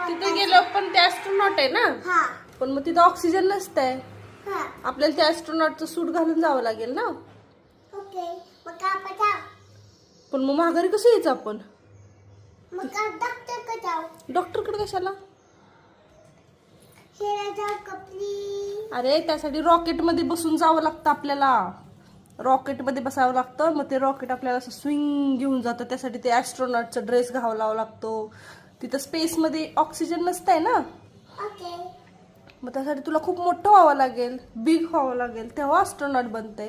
तिथे गेलो पण ते ॲस्ट्रोनॉट आहे ना. पण मग तिथं ऑक्सिजन नसतंय. आपल्याला त्या ॲस्ट्रोनॉटचं सूट घालून जावं लागेल ना. पण मग माघारी कसं यायचं आपण? डॉक्टरकडे कशाला? अरे त्यासाठी रॉकेट मध्ये बसून जावं लागतं आपल्याला. रॉकेट मध्ये बसावं लागतं. मग ते रॉकेट आपल्याला असं स्विंग घेऊन जातं. त्यासाठी ते ॲस्ट्रोनॉटचा ड्रेस घालावा लागतो. तिथं स्पेस मध्ये ऑक्सिजन नसतंय ना. मग त्यासाठी तुला खूप मोठं व्हावं लागेल, बिग व्हावं लागेल, तेव्हा ॲस्ट्रोनॉट बनते.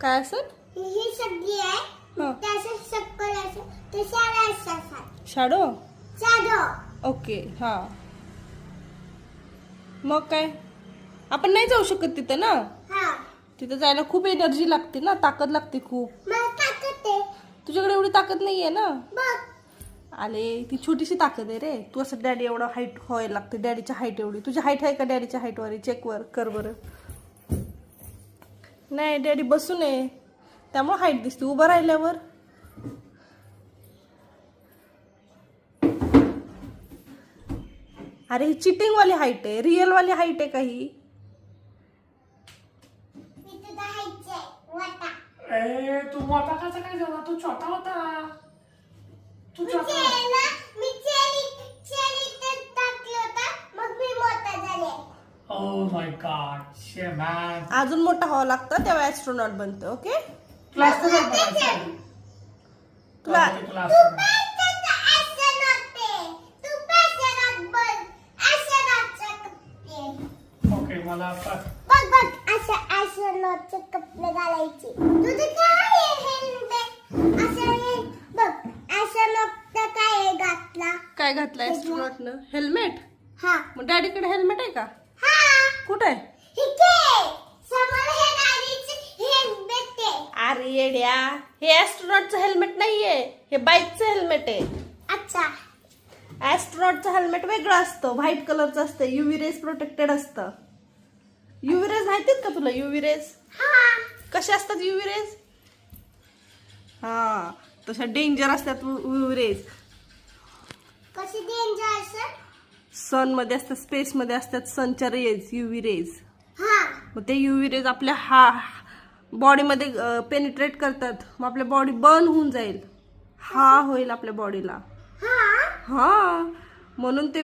काय असेल? शॅडो. ओके. हा मग काय आपण नाही जाऊ शकत तिथे ना. तिथे जायला खूप एनर्जी लागते ना, ताकद लागते खूप. तुझ्याकडे एवढी ताकद नाहीये ना. आले ती छोटीशी ताकद आहे रे. तू असं डॅडी एवढा हाईट व्हायला लागते. डॅडीच्या हाईट एवढी. तुझी हाईट आहे का डॅडीच्या हाईट वर? चेक वर कर बरं. नाही डॅडी बसून आहे त्यामुळे हाईट दिसते. उभं राहिल्यावर अरे ही चिटिंग वाली हाईट आहे. रिअल वाली हाईट आहे का ही? तू मोठा कसा काय झाला? तू छोटा होता. तू छोटा. Oh my God, shit man. अजून मोठा व्हावं लागतं तेव्हा ॲस्ट्रोनॉट बनतं. ओके. क्लास तर नाही करायचा. तुला क्लास. ओके मला आता कपडे घालायचे. तुझं काय काय घातला? काय घातलं ॲस्ट्रोनॉटनं? हेल्मेट. हा मग डॅडीकडे हेल्मेट आहे का? कुठे आहे? अरे येड्या, हे ॲस्ट्रोनॉटचं हेल्मेट नाहीये. हे बाईकचं हेल्मेट आहे. अच्छा. ॲस्ट्रोनॉटचं हेल्मेट वेगळं असतं. व्हाईट कलरचं असतं. युव्ही रेज प्रोटेक्टेड असतं. युव्ही रेज माहितीत का तुला? युव्ही रेज कसे असतात? युव्ही रेज हा तशा डेंजर असतात युव्ही रेज. कशी डेंजर? सन मध्ये असतात, स्पेस मध्ये असतात सनच्या रेज, युव्ही रेज. मग ते युव्ही रेज आपल्या बॉडीमध्ये पेनिट्रेट करतात. मग आपल्या बॉडी बर्न होऊन जाईल. होईल आपल्या बॉडीला. हा म्हणून ते